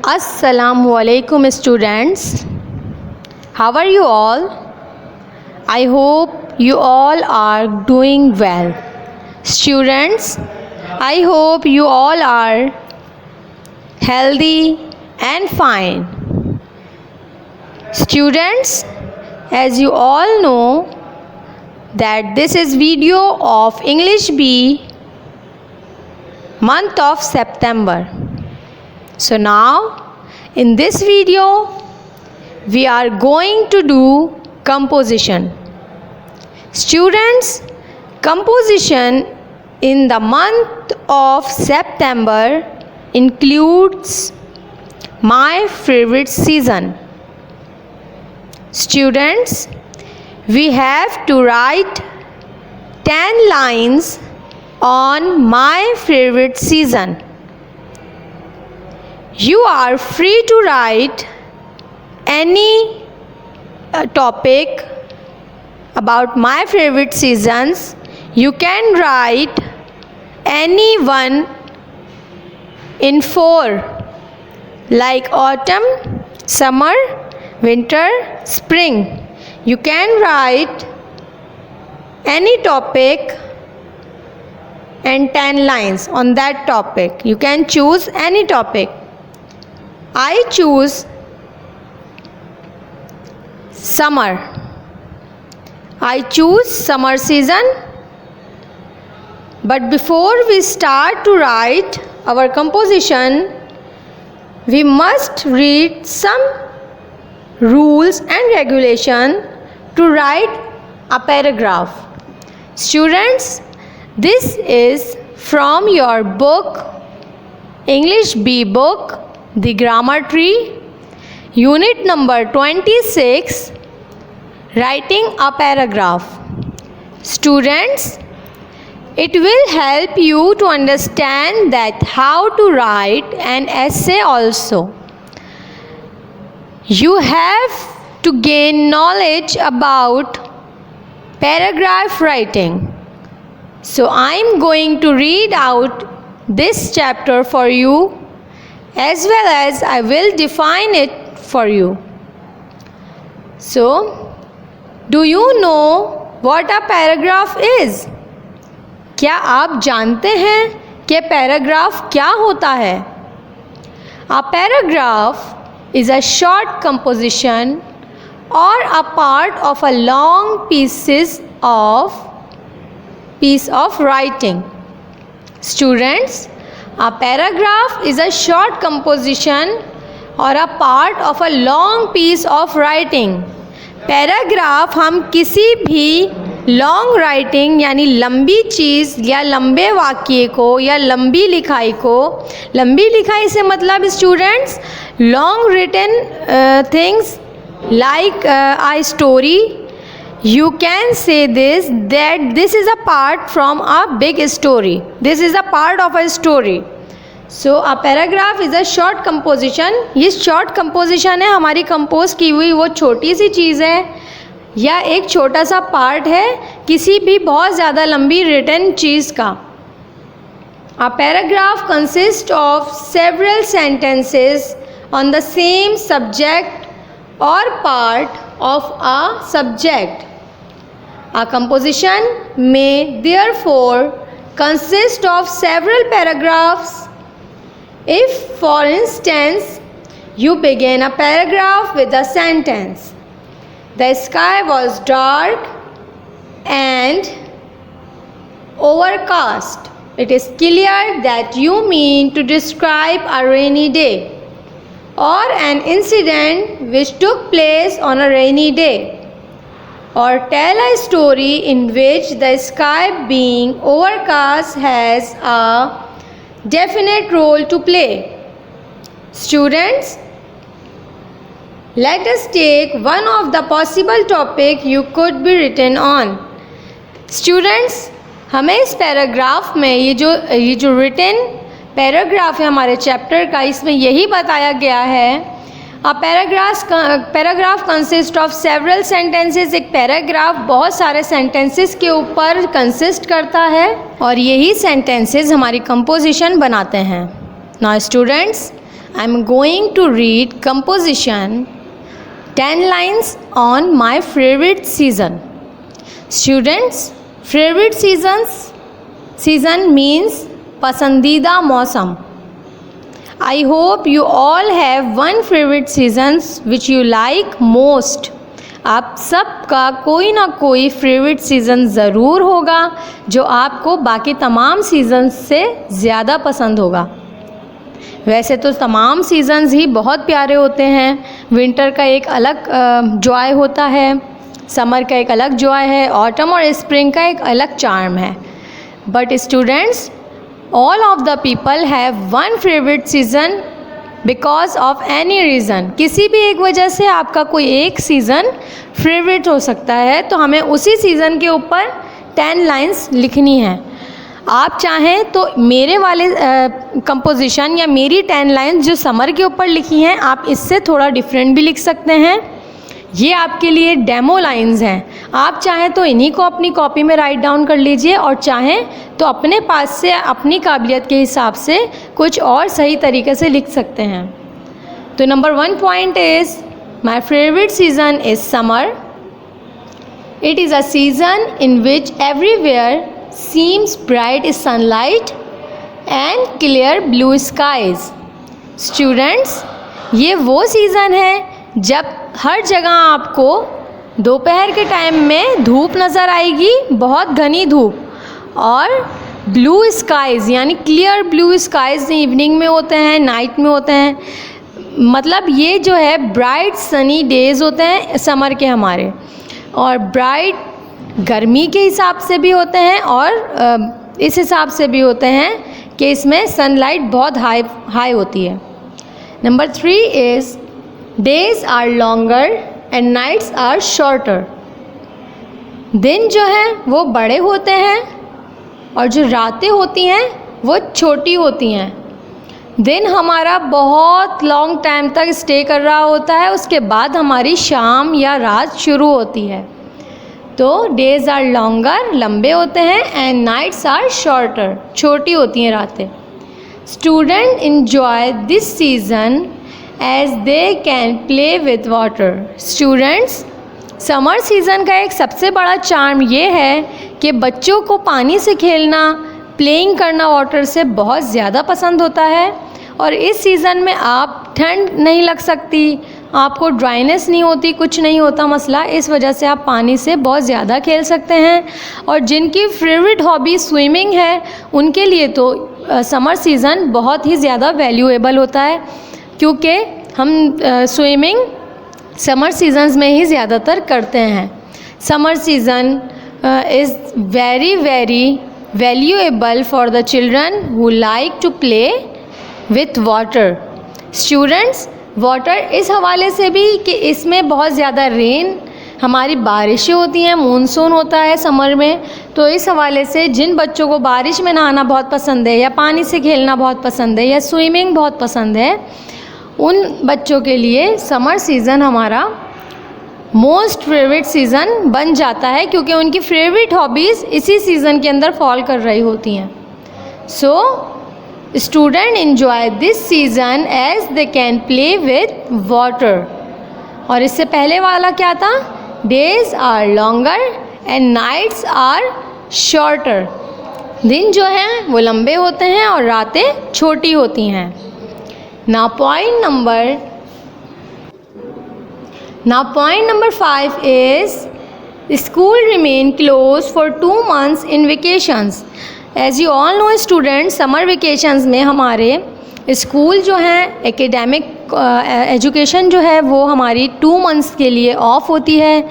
Assalamualaikum students. How are you all? I hope you all are doing well. Students, I hope you all are healthy and fine. Students, as you all know that this is video of English B month of September. So now in this video we are going to do composition. Students, composition in the month of September includes my favorite season. Students, we have to write 10 lines on my favorite season. You are free to write any topic about my favorite seasons. You can write any one in 4 like autumn, summer, winter, spring. You can write any topic and 10 lines on that topic. You can choose any topic. I choose summer. I choose summer season. But before we start to write our composition, we must read some rules and regulation to write a paragraph. Students, this is from your book, English B book, The Grammar Tree, unit number 26, writing a paragraph. Students, it will help you to understand that how to write an essay also. You have to gain knowledge about paragraph writing. So I am going to read out this chapter for you, as well as I will define it for you. So, do you know what a paragraph is? क्या आप जानते हैं कि paragraph क्या होता है? A paragraph is a short composition or a part of a long piece of writing. Students, a paragraph is a short composition or a part of a long piece of writing. Paragraph हम किसी भी long writing यानी लंबी चीज़ या लंबे वाक्य को या लंबी लिखाई से मतलब students long written things like a story. You can say that this is a part from a big story. This is a part of a story. So a paragraph is a short composition. ये short composition है, हमारी compose की हुई वो छोटी सी चीज़ है या एक छोटा सा पार्ट है किसी भी बहुत ज़्यादा लंबी रिटन चीज़ का. A paragraph consists of several sentences on the same subject or part of a subject. A composition may therefore consist of several paragraphs. If, for instance, you begin a paragraph with a sentence, "The sky was dark and overcast," it is clear that you mean to describe a rainy day or an incident which took place on a rainy day, or tell a story in which the sky being overcast has a definite role to play. Students, let us take one of the possible topic you could be written on. Students, हमें इस paragraph में ये जो written paragraph है हमारे chapter का, इसमें यही बताया गया है A paragraph consists of several sentences. एक पैराग्राफ बहुत सारे sentences के ऊपर consist करता है और यही sentences हमारी composition बनाते हैं. Now students, I am going to read composition 10 lines on my favorite season. Students, favorite season means पसंदीदा मौसम. I hope you all have one favorite seasons which you like most. आप सबका कोई ना कोई फेवरेट सीज़न ज़रूर होगा जो आपको बाकी तमाम सीज़न्स से ज़्यादा पसंद होगा. वैसे तो तमाम सीज़न्स ही बहुत प्यारे होते हैं. विंटर का एक अलग जॉय होता है, समर का एक अलग जॉय है, ऑटम और स्प्रिंग का एक अलग चार्म है. But students, all of the people have one favourite season because of any reason. किसी भी एक वजह से आपका कोई एक सीज़न फेवरेट हो सकता है, तो हमें उसी सीज़न के ऊपर 10 लाइन्स लिखनी है. आप चाहें तो मेरे वाले कंपोजिशन या मेरी 10 लाइन्स जो समर के ऊपर लिखी हैं, आप इससे थोड़ा डिफरेंट भी लिख सकते हैं. ये आपके लिए डेमो लाइन्स हैं. आप चाहें तो इन्हीं को अपनी कॉपी में राइट डाउन कर लीजिए, और चाहें तो अपने पास से अपनी काबिलियत के हिसाब से कुछ और सही तरीके से लिख सकते हैं. तो number 1 point is my favourite season is summer. It is a season in which everywhere seems bright sunlight and clear blue skies. Students, ये वो सीज़न है जब हर जगह आपको दोपहर के टाइम में धूप नज़र आएगी, बहुत घनी धूप, और ब्लू स्काइज़ यानी क्लियर ब्लू स्काइज़ इवनिंग में होते हैं, नाइट में होते हैं. मतलब ये जो है ब्राइट सनी डेज़ होते हैं समर के हमारे, और ब्राइट गर्मी के हिसाब से भी होते हैं और इस हिसाब से भी होते हैं कि इसमें सनलाइट बहुत हाई होती है. Number 3 is days are longer and nights are shorter. दिन जो है वो बड़े होते हैं और जो रातें होती हैं वो छोटी होती हैं. दिन हमारा बहुत लॉन्ग टाइम तक स्टे कर रहा होता है, उसके बाद हमारी शाम या रात शुरू होती है. तो डेज़ आर लॉन्गर लंबे होते हैं, एंड नाइट्स आर शॉर्टर छोटी होती हैं रातें. Student enjoy this season as they can play with water. Students, summer season का एक सबसे बड़ा चार्म ये है कि बच्चों को पानी से खेलना, प्लेइंग करना वाटर से बहुत ज़्यादा पसंद होता है. और इस सीज़न में आप ठंड नहीं लग सकती, आपको ड्राइनेस नहीं होती, कुछ नहीं होता मसला. इस वजह से आप पानी से बहुत ज़्यादा खेल सकते हैं. और जिनकी फेवरेट हॉबी स्विमिंग है, उनके लिए तो समर सीज़न बहुत ही ज़्यादा वैल्यूएबल होता है, क्योंकि हम स्विमिंग समर सीज़न्स में ही ज़्यादातर करते हैं. Summer season is very valuable for the children who like to play with water. Students, water इस हवाले से भी कि इसमें बहुत ज़्यादा रेन, हमारी बारिशें होती हैं, मानसून होता है समर में. तो इस हवाले से जिन बच्चों को बारिश में नहाना बहुत पसंद है, या पानी से खेलना बहुत पसंद है, या स्विमिंग बहुत पसंद है, उन बच्चों के लिए समर सीज़न हमारा मोस्ट फेवरेट सीज़न बन जाता है, क्योंकि उनकी फेवरेट हॉबीज़ इसी सीज़न के अंदर फॉल कर रही होती हैं. So student enjoy this season as they can play with water. और इससे पहले वाला क्या था? Days are longer and nights are shorter. दिन जो हैं वो लंबे होते हैं और रातें छोटी होती हैं. Now point number 5 is school remain close for 2 months in vacations. As you all know students, summer vacations में हमारे स्कूल जो हैं, एकेडमिक एजुकेशन जो है वो हमारी 2 months के लिए ऑफ होती है.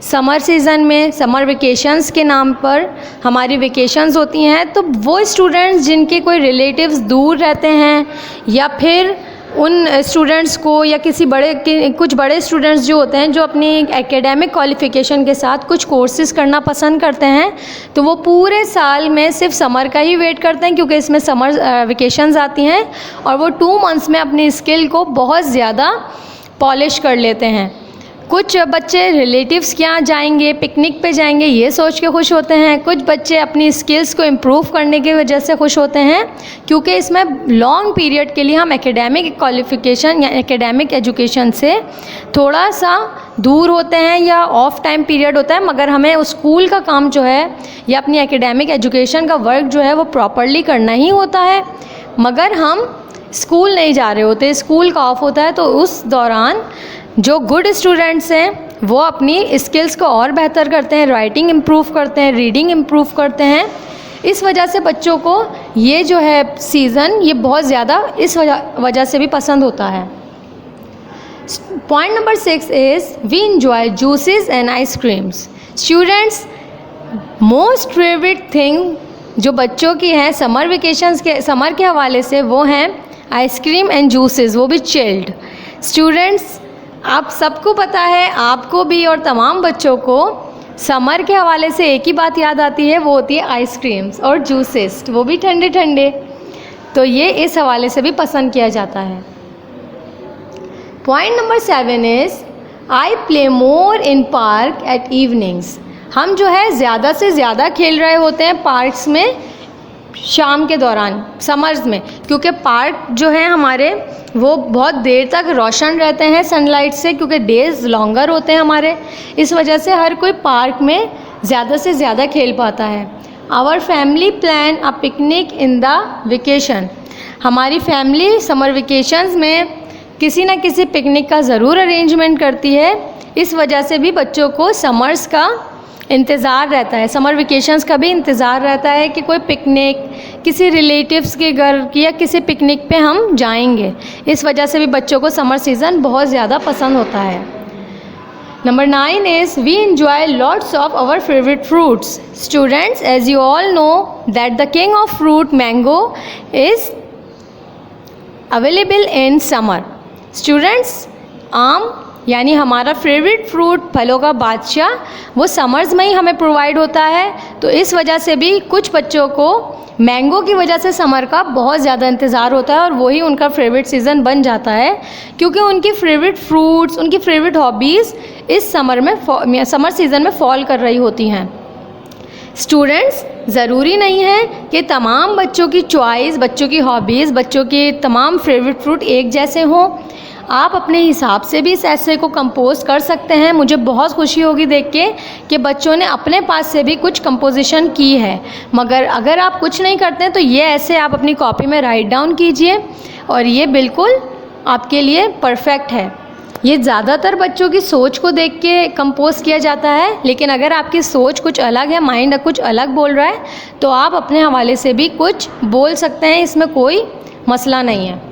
समर सीज़न में समर वेकेशंस के नाम पर हमारी वेकेशंस होती हैं. तो वो स्टूडेंट्स जिनके कोई रिलेटिव्स दूर रहते हैं, या फिर उन स्टूडेंट्स को, या कुछ बड़े स्टूडेंट्स जो होते हैं जो अपनी एकेडमिक क्वालिफ़िकेशन के साथ कुछ कोर्सेज़ करना पसंद करते हैं, तो वो पूरे साल में सिर्फ समर का ही वेट करते हैं, क्योंकि इसमें समर वेकेशंस आती हैं, और वो 2 months में अपनी स्किल को बहुत ज़्यादा पॉलिश कर लेते हैं. कुछ बच्चे रिलेटिव्स के यहाँ जाएंगे, पिकनिक पे जाएंगे, ये सोच के खुश होते हैं। कुछ बच्चे अपनी स्किल्स को इम्प्रूव करने की वजह से खुश होते हैं, क्योंकि इसमें लॉन्ग पीरियड के लिए हम एकेडमिक क्वालिफ़िकेशन या एकेडमिक एजुकेशन से थोड़ा सा दूर होते हैं या ऑफ टाइम पीरियड होता है, मगर हमें स्कूल का काम जो है या अपनी एकेडमिक एजुकेशन का वर्क जो है वो प्रॉपरली करना ही होता है। मगर हम स्कूल नहीं जा रहे होते, स्कूल का ऑफ होता है, तो उस दौरान जो गुड स्टूडेंट्स हैं वो अपनी स्किल्स को और बेहतर करते हैं, राइटिंग इम्प्रूव करते हैं, रीडिंग इम्प्रूव करते हैं। इस वजह से बच्चों को ये जो है सीज़न ये बहुत ज़्यादा इस वजह से भी पसंद होता है। Point number 6 is we enjoy juices and ice creams. Students, most favourite thing जो बच्चों की है समर के हवाले से वो हैं आइसक्रीम एंड जूसेस, वो भी चिल्ड। स्टूडेंट्स, आप सबको पता है, आपको भी और तमाम बच्चों को समर के हवाले से एक ही बात याद आती है, वो होती है आइसक्रीम्स और जूसेस, वो भी ठंडे ठंडे। तो ये इस हवाले से भी पसंद किया जाता है। Point number 7 is I play more in park at evenings. हम जो है ज़्यादा से ज़्यादा खेल रहे होते हैं पार्क्स में शाम के दौरान, समर्स में, क्योंकि पार्क जो है हमारे वो बहुत देर तक रोशन रहते हैं सनलाइट से, क्योंकि डेज़ लॉन्गर होते हैं हमारे। इस वजह से हर कोई पार्क में ज़्यादा से ज़्यादा खेल पाता है। Our family plan a picnic in the vacation. हमारी फैमिली समर वेकेशंस में किसी न किसी पिकनिक का ज़रूर अरेंजमेंट करती है। इस वजह से भी बच्चों को समर्स का इंतज़ार रहता है, समर वेकेशंस का भी इंतज़ार रहता है कि कोई पिकनिक किसी रिलेटिव्स के घर या किसी पिकनिक पे हम जाएंगे। इस वजह से भी बच्चों को समर सीज़न बहुत ज़्यादा पसंद होता है। Number 9 is we enjoy lots of our favorite fruits. Students, as you all know that the king of fruit mango is available in summer. Students, आम यानी हमारा फेवरेट फ्रूट, फलों का बादशाह, वो समर्स में ही हमें प्रोवाइड होता है। तो इस वजह से भी कुछ बच्चों को मैंगो की वजह से समर का बहुत ज़्यादा इंतज़ार होता है और वही उनका फेवरेट सीज़न बन जाता है, क्योंकि उनकी फेवरेट फ्रूट्स, उनकी फेवरेट हॉबीज़ इस समर सीज़न में फॉल कर रही होती हैं। स्टूडेंट्स, ज़रूरी नहीं है कि तमाम बच्चों की चॉइस, बच्चों की हॉबीज़, बच्चों के तमाम फेवरेट फ्रूट एक जैसे हों। आप अपने हिसाब से भी इस ऐसे को कंपोज कर सकते हैं। मुझे बहुत खुशी होगी देख के कि बच्चों ने अपने पास से भी कुछ कंपोजिशन की है। मगर अगर आप कुछ नहीं करते हैं तो ये ऐसे आप अपनी कॉपी में राइट डाउन कीजिए और ये बिल्कुल आपके लिए परफेक्ट है। ये ज़्यादातर बच्चों की सोच को देख के कंपोज किया जाता है, लेकिन अगर आपकी सोच कुछ अलग है, माइंड कुछ अलग बोल रहा है, तो आप अपने हवाले से भी कुछ बोल सकते हैं, इसमें कोई मसला नहीं है।